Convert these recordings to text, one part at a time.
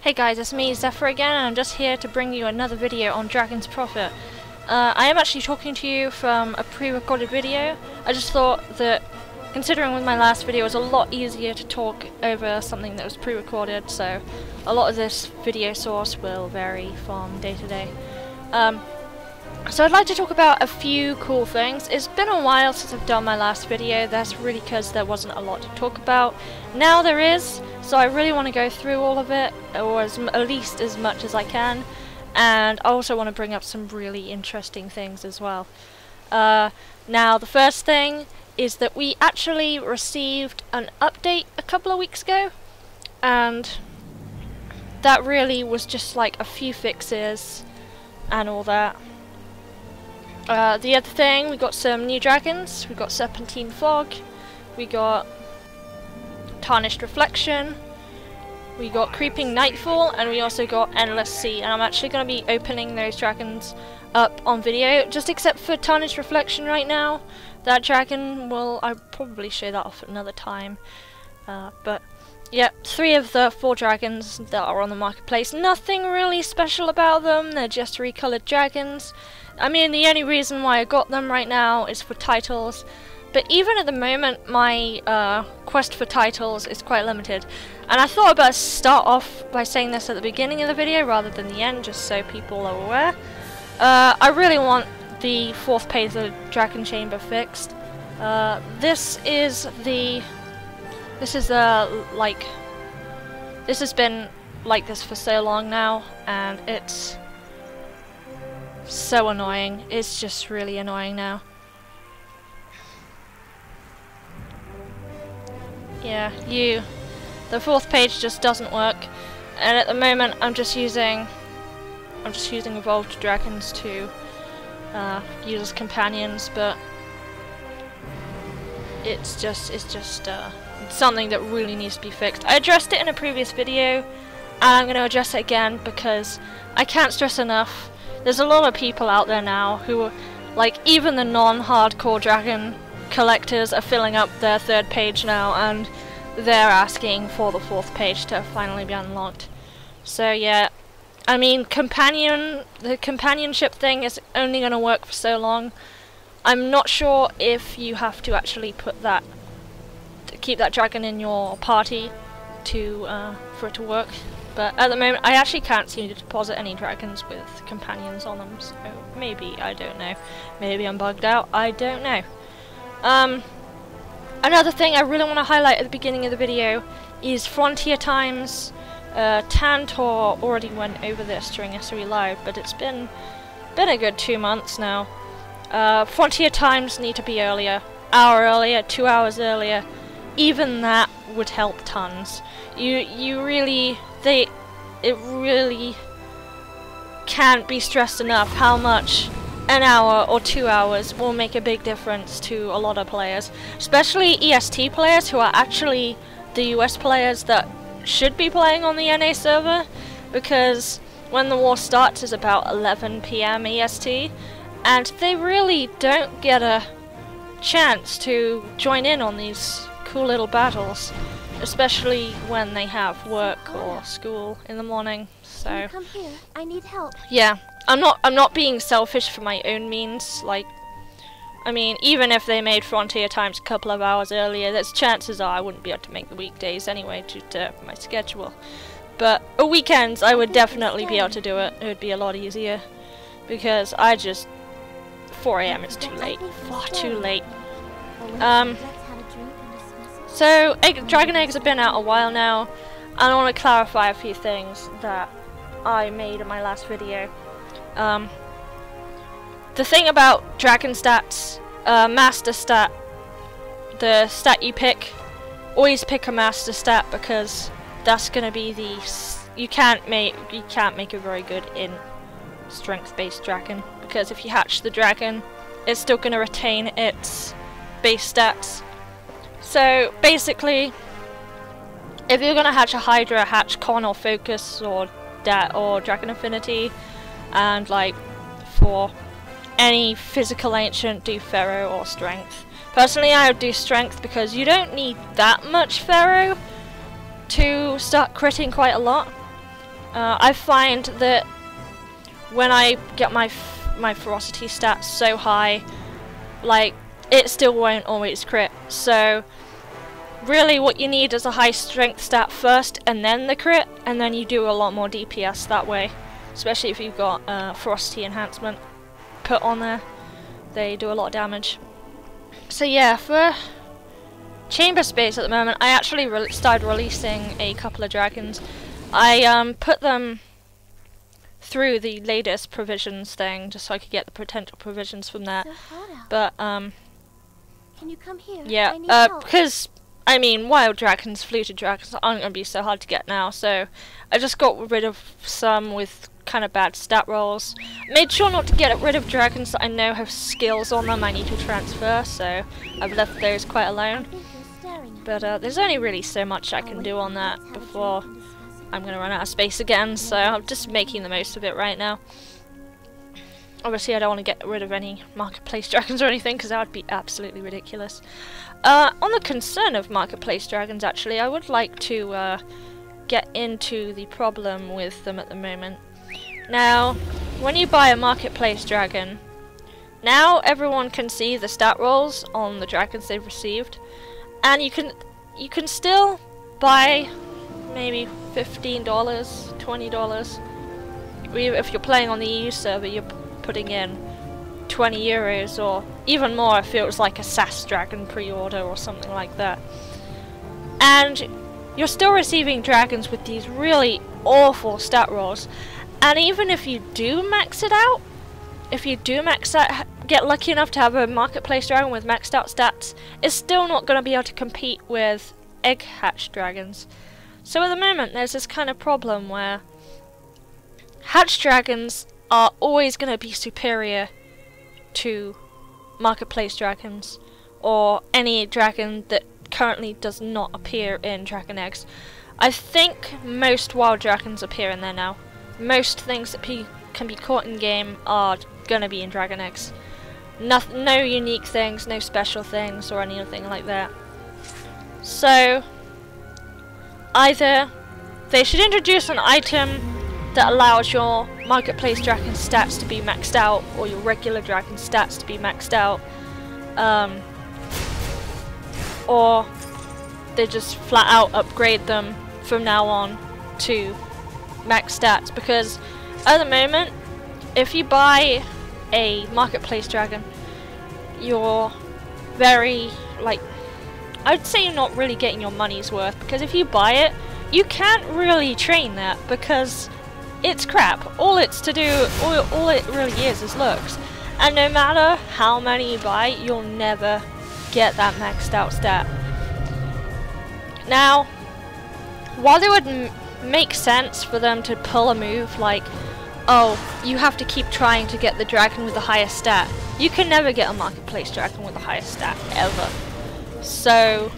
Hey guys, it's me, Zephyr again, and I'm just here to bring you another video on Dragon's Prophet. I am actually talking to you from a pre-recorded video. I just thought that, considering with my last video, it was a lot easier to talk over something that was pre-recorded, so a lot of this video source will vary from day to day. So I'd like to talk about a few cool things. It's been a while since I've done my last video. That's really because there wasn't a lot to talk about. Now there is, so I really want to go through all of it, or at least as much as I can. And I also want to bring up some really interesting things as well. Now the first thing is that we actually received an update a couple of weeks ago, and that really was just like a few fixes and all that. The other thing, we got some new dragons. We got Serpentine Fog, we got Tarnished Reflection, we got Creeping Nightfall, and we also got Endless Sea. And I'm actually going to be opening those dragons up on video, just except for Tarnished Reflection right now. That dragon, well, I'll probably show that off at another time. But yeah, 3 of the 4 dragons that are on the marketplace. Nothing really special about them, they're just recolored dragons. I mean, the only reason why I got them right now is for titles, but even at the moment my quest for titles is quite limited. And I thought I'd better start off by saying this at the beginning of the video rather than the end, just so people are aware. I really want the 4th page of the Dragon Chamber fixed. This has been like this for so long now, and it's so annoying. It's just really annoying now. Yeah, the 4th page just doesn't work, and at the moment I'm just using evolved dragons to use as companions, but it's just something that really needs to be fixed. I addressed it in a previous video, and I'm going to address it again because I can't stress enough. There's a lot of people out there now who, like, even the non-hardcore dragon collectors are filling up their 3rd page now, and they're asking for the 4th page to finally be unlocked. So yeah, I mean, the companionship thing is only going to work for so long. I'm not sure if you have to actually keep that dragon in your party for it to work. But at the moment, I actually can't seem to deposit any dragons with companions on them, so maybe, I don't know. Maybe I'm bugged out, I don't know. Another thing I really want to highlight at the beginning of the video is Frontier Times. Tantor already went over this during SRE Live, but it's been a good 2 months now. Frontier Times need to be earlier. Hour earlier, 2 hours earlier. Even that would help tons. It really can't be stressed enough how much an hour or 2 hours will make a big difference to a lot of players, especially EST players who are actually the US players that should be playing on the NA server, because when the war starts is about 11 PM EST, and they really don't get a chance to join in on these cool little battles, especially when they have work or school in the morning. So come here, I need help. Yeah, I'm not being selfish for my own means. Like, I mean, even if they made Frontier Times a couple of hours earlier, there's chances are I wouldn't be able to make the weekdays anyway due to my schedule. But at weekends I would definitely be able to do it. It would be a lot easier, because 4 AM is too late. Far too late. So, dragon eggs have been out a while now, and I want to clarify a few things that I made in my last video. The thing about dragon stats, master stat, the stat you pick, always pick a master stat, because that's gonna be you can't make a very good in strength-based dragon, because if you hatch the dragon, it's still gonna retain its base stats. So basically, if you're gonna hatch a Hydra, hatch Con or Focus or Dragon Affinity, and like for any physical ancient, do Pharaoh or Strength. Personally, I would do Strength because you don't need that much Pharaoh to start critting quite a lot. I find that when I get my ferocity stats so high, like, it still won't always crit. So really what you need is a high strength stat first and then the crit, and then you do a lot more DPS that way, especially if you've got ferocity enhancement put on there. They do a lot of damage. So yeah, for chamber space at the moment, I actually started releasing a couple of dragons. I put them through the latest provisions thing just so I could get the potential provisions from that. But Can you come here? yeah, because I mean, wild dragons, fluted dragons aren't going to be so hard to get now, so I just got rid of some with kind of bad stat rolls. Made sure not to get rid of dragons that I know have skills on them I need to transfer, so I've left those quite alone. But there's only really so much I can do on that before I'm going to run out of space again, so I'm just making the most of it right now. Obviously I don't want to get rid of any marketplace dragons or anything, because that would be absolutely ridiculous. On the concern of marketplace dragons, actually, I would like to get into the problem with them at the moment. Now, when you buy a marketplace dragon, now everyone can see the stat rolls on the dragons they've received, and you can still buy maybe $15, $20. If you're playing on the EU server, you're putting in 20 euros or even more if it was like a SAS dragon pre-order or something like that. And you're still receiving dragons with these really awful stat rolls. And even if you do max it out, get lucky enough to have a marketplace dragon with maxed out stats, it's still not going to be able to compete with egg hatched dragons. So at the moment there's this kind of problem where hatched dragons are always going to be superior to marketplace dragons or any dragon that currently does not appear in Dragon Eggs. I think most wild dragons appear in there now. Most things that can be caught in game are gonna be in Dragon Eggs. No unique things, no special things or anything like that. So either they should introduce an item that allows your marketplace dragon stats to be maxed out, or your regular dragon stats to be maxed out, or they just flat out upgrade them from now on to max stats. Because at the moment, if you buy a marketplace dragon, you're very, like, I'd say you're not really getting your money's worth, because if you buy it, you can't really train that because it's crap. All it's to do, all it really is looks. And no matter how many you buy, you'll never get that maxed out stat. Now, while it would make sense for them to pull a move like, oh, you have to keep trying to get the dragon with the highest stat, you can never get a marketplace dragon with the highest stat, ever. So,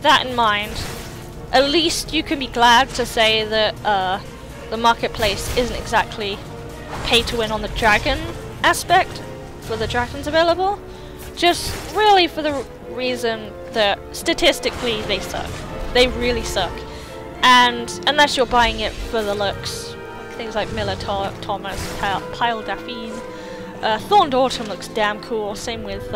that in mind, at least you can be glad to say that the marketplace isn't exactly pay to win on the dragon aspect for the dragons available, just really for the reason that statistically they suck. They really suck. And unless you're buying it for the looks, things like Miller Thomas, Pile Daphne, Thorned Autumn looks damn cool, same with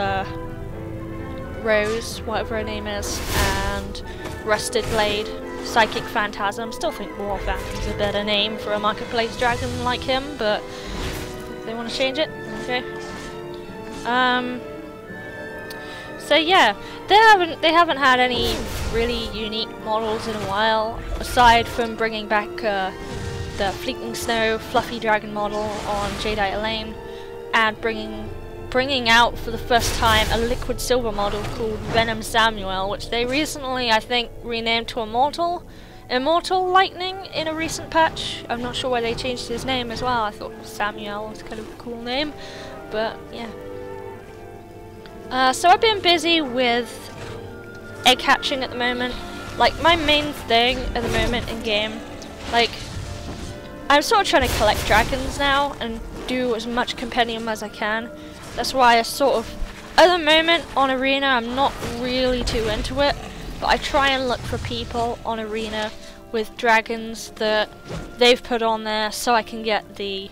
Rose, whatever her name is, and Rusted Blade, Psychic Phantasm. Still think War Phantom's a better name for a marketplace dragon like him, but if they want to change it, okay. So yeah, they haven't had any really unique models in a while, aside from bringing back the Fleeting Snow Fluffy Dragon model on Jadeite Elaine, and bringing out for the first time a Liquid Silver model called Venom Samuel, which they recently, I think, renamed to Immortal Lightning in a recent patch. I'm not sure why they changed his name as well. I thought Samuel was kind of a cool name, but yeah. So I've been busy with egg hatching at the moment. Like, my main thing at the moment in game, like, I'm sort of trying to collect dragons now and do as much compendium as I can. That's why I sort of, at the moment on Arena, I'm not really too into it, but I try and look for people on Arena with dragons that they've put on there, so I can get the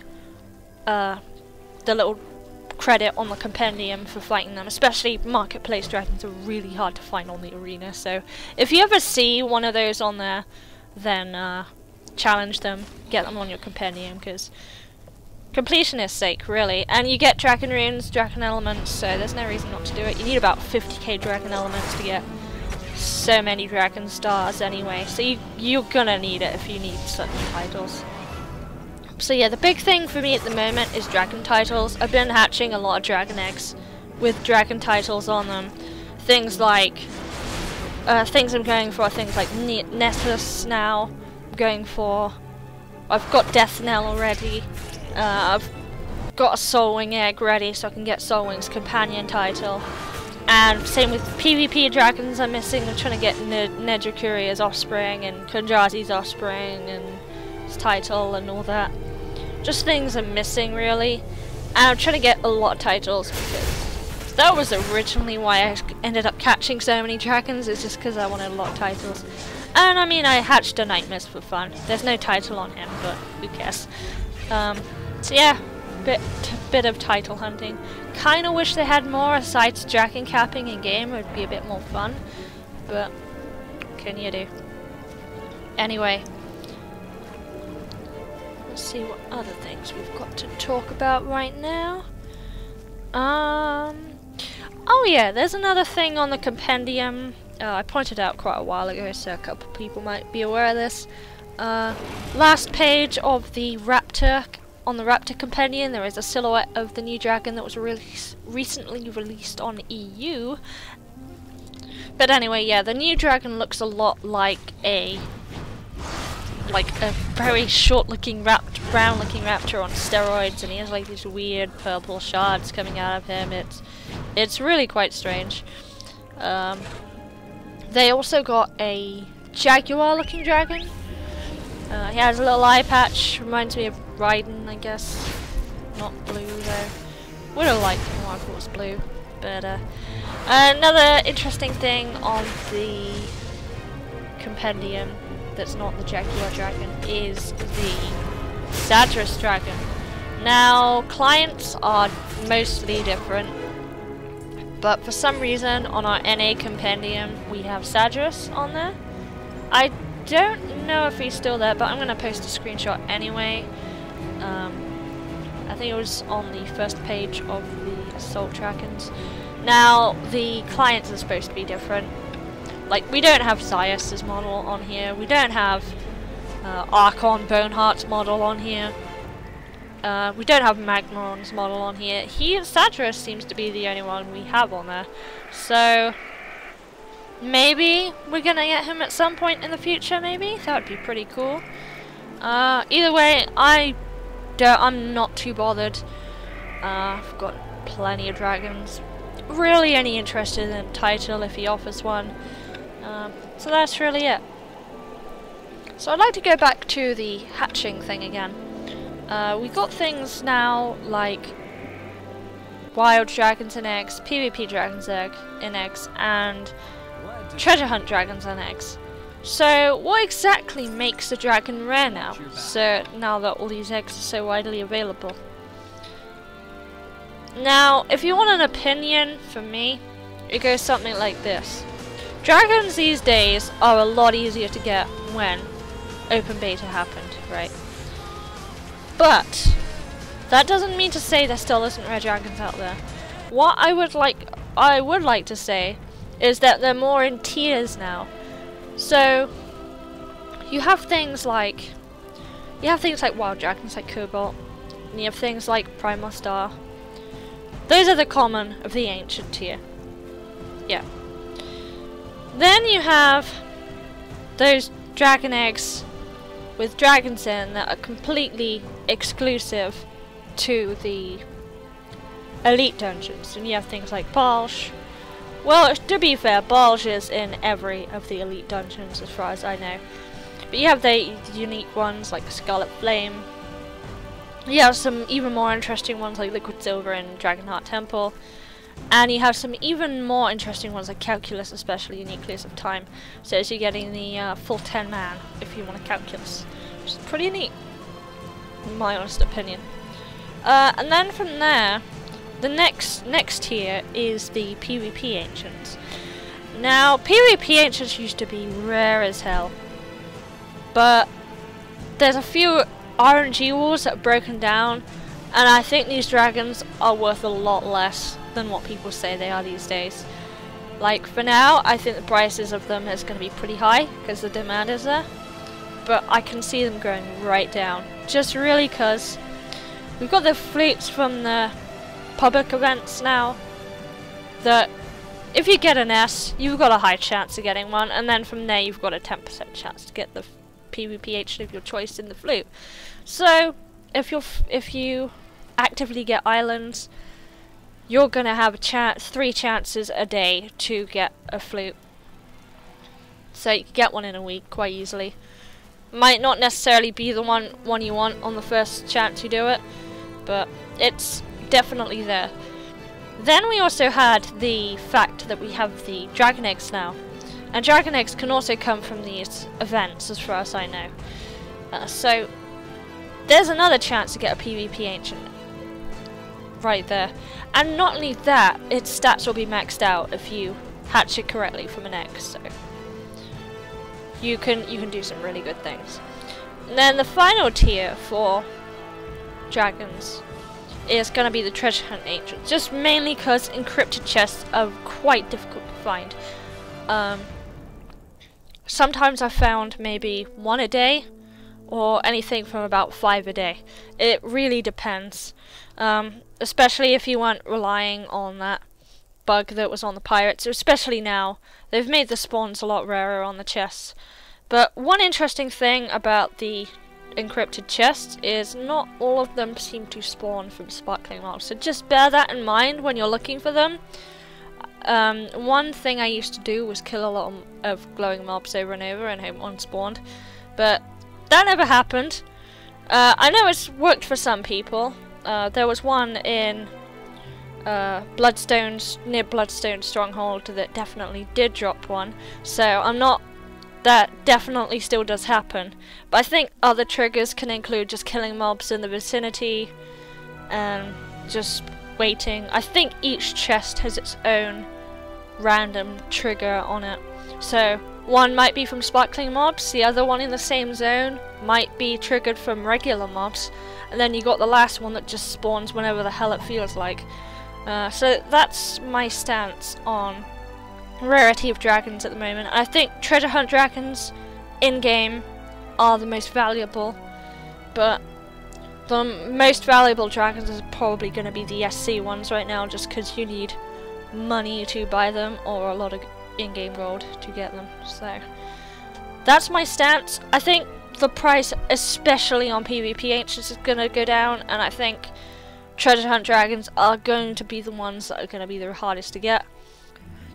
little credit on the compendium for fighting them. Especially marketplace dragons are really hard to find on the arena, so if you ever see one of those on there, then challenge them, get them on your compendium, because completionist sake, really. And you get dragon runes, dragon elements, so there's no reason not to do it. You need about 50k dragon elements to get so many dragon stars anyway, so you're gonna need it if you need certain titles. So yeah, the big thing for me at the moment is dragon titles. I've been hatching a lot of dragon eggs with dragon titles on them. Things like things I'm going for are things like Nessus now. I'm going for. I've got Death Knell already. I've got a Soul Wing egg ready, so I can get Soul Wing's companion title. And same with PvP dragons I'm missing. I'm trying to get Nejikuri's offspring and Konjazi's offspring and his title and all that. Just things I'm missing, really. And I'm trying to get a lot of titles because that was originally why I ended up catching so many dragons. It's just because I wanted a lot of titles. And I mean, I hatched a Nightmare for fun. There's no title on him, but who cares? So yeah, bit of title hunting. Kinda wish they had more aside dragon capping in game. It would be a bit more fun, but what can you do? Anyway, let's see what other things we've got to talk about right now. Oh yeah, there's another thing on the compendium. I pointed out quite a while ago, so a couple people might be aware of this. Last page of the Raptor. On the Raptor Compendium, there is a silhouette of the new dragon that was recently released on EU. But anyway, yeah, the new dragon looks a lot like a very short-looking brown-looking raptor on steroids, and he has like these weird purple shards coming out of him. It's really quite strange. They also got a jaguar-looking dragon. He has a little eye patch, reminds me of Raiden, I guess. Not blue though. Would have liked it more if it was blue. But another interesting thing on the compendium that's not the Jaguar dragon is the Zadris dragon. Now, clients are mostly different, but for some reason on our NA compendium we have Zadris on there. I don't know if he's still there, but I'm going to post a screenshot anyway. I think it was on the first page of the Assault Dragons. Now, the clients are supposed to be different. Like, we don't have Zaius' model on here. We don't have Archon Boneheart's model on here. We don't have Magnaron's model on here. Zadris seems to be the only one we have on there. So maybe we're gonna get him at some point in the future, maybe? That would be pretty cool. Either way, I'm not too bothered. I've got plenty of dragons. Really only interested in title if he offers one. So that's really it. So I'd like to go back to the hatching thing again. We got things now like Wild Dragons in eggs, PvP Dragons in eggs, and Treasure Hunt Dragons in eggs. So what exactly makes a dragon rare now? So now that all these eggs are so widely available. Now, if you want an opinion from me, it goes something like this. Dragons these days are a lot easier to get when open beta happened, right? But that doesn't mean to say there still isn't rare dragons out there. What I would like to say is that they're more in tiers now. So you have things like wild dragons like Cobalt, and you have things like Primal Star. Those are the common of the ancient tier. Yeah. Then you have those dragon eggs with dragons in that are completely exclusive to the elite dungeons. And you have things like Balsh. Well, to be fair, Balsh is in every of the elite dungeons as far as I know. But you have the unique ones like Scarlet Flame. You have some even more interesting ones like Liquid Silver and Dragonheart Temple. And you have some even more interesting ones like Calculus, especially Nucleus of Time. So as you're getting the full 10 man if you want a Calculus, which is pretty neat, in my honest opinion. And then from there, the next tier is the PvP Ancients. Now, PvP Ancients used to be rare as hell, but there's a few RNG walls that are broken down, and I think these dragons are worth a lot less than what people say they are these days. Like, for now, I think the prices of them is going to be pretty high, because the demand is there, but I can see them going right down, just really because we've got the flutes from the public events now, that if you get an S, you've got a high chance of getting one, and then from there you've got a 10% chance to get the PvP ancient of your choice in the flute. So if you actively get islands, you're gonna have a 3 chances a day to get a flute. So you can get one in a week quite easily. Might not necessarily be the one you want on the first chance you do it, but it's definitely there. Then we also had the fact that we have the dragon eggs now, and dragon eggs can also come from these events, as far as I know. So there's another chance to get a PvP ancient right there. And not only that, its stats will be maxed out if you hatch it correctly from an egg. So you can do some really good things. And then the final tier for dragons is going to be the treasure hunt ancient, just mainly because encrypted chests are quite difficult to find. Sometimes I've found maybe 1 a day, or anything from about 5 a day. It really depends, especially if you weren't relying on that bug that was on the pirates, especially now. They've made the spawns a lot rarer on the chests. But one interesting thing about the encrypted chests is not all of them seem to spawn from sparkling mobs, so just bear that in mind when you're looking for them. One thing I used to do was kill a lot of glowing mobs over and over and hope one spawned, but that never happened. I know it's worked for some people. There was one in near Bloodstone Stronghold that definitely did drop one, so that definitely still does happen. But I think other triggers can include just killing mobs in the vicinity and just waiting. I think each chest has its own random trigger on it. So one might be from sparkling mobs, the other one in the same zone might be triggered from regular mobs, and then you got the last one that just spawns whenever the hell it feels like. So that's my stance on rarity of dragons at the moment. I think treasure hunt dragons in-game are the most valuable, but the most valuable dragons are probably going to be the SC ones right now, just because you need money to buy them or a lot of in-game gold to get them. So that's my stance. I think the price, especially on PvP ancients, is going to go down, and I think treasure hunt dragons are going to be the ones that are going to be the hardest to get.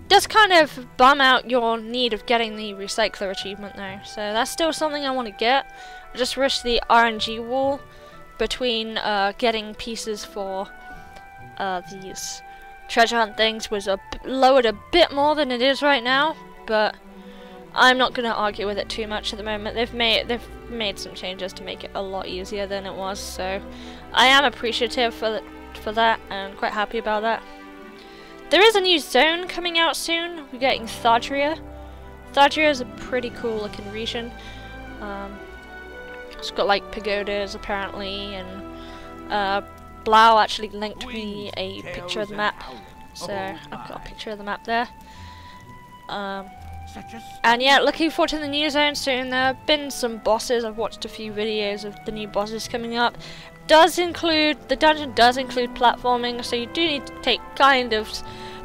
Does kind of bum out your need of getting the Recycler achievement though, so that's still something I want to get. I just wish the RNG wall between getting pieces for these treasure hunt things was lowered a bit more than it is right now, but I'm not going to argue with it too much at the moment. They've made some changes to make it a lot easier than it was, so I am appreciative for that and quite happy about that. There is a new zone coming out soon. We're getting Thadria. Thadria is a pretty cool looking region. It's got like pagodas apparently, and Blau actually linked me a picture of the map, so I've got a picture of the map there. And yeah, looking forward to the new zone soon. There have been some bosses. I've watched a few videos of the new bosses coming up. The dungeon does include platforming, so you do need to take kind of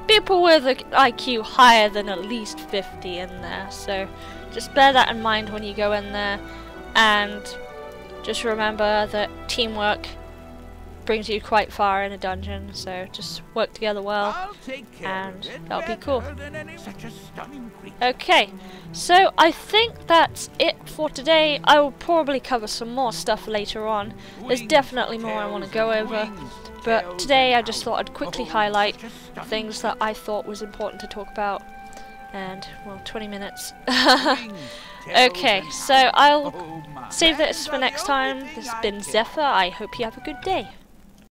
people with an IQ higher than at least 50 in there, so just bear that in mind when you go in there, and just remember that teamwork brings you quite far in a dungeon, so just work together well, and that'll be cool. Okay, so I think that's it for today. I will probably cover some more stuff later on. There's definitely more I want to go over, but today I just thought I'd quickly highlight things that I thought was important to talk about. And, well, 20 minutes. Okay, so I'll save this for next time. This has been Zephyr. I hope you have a good day.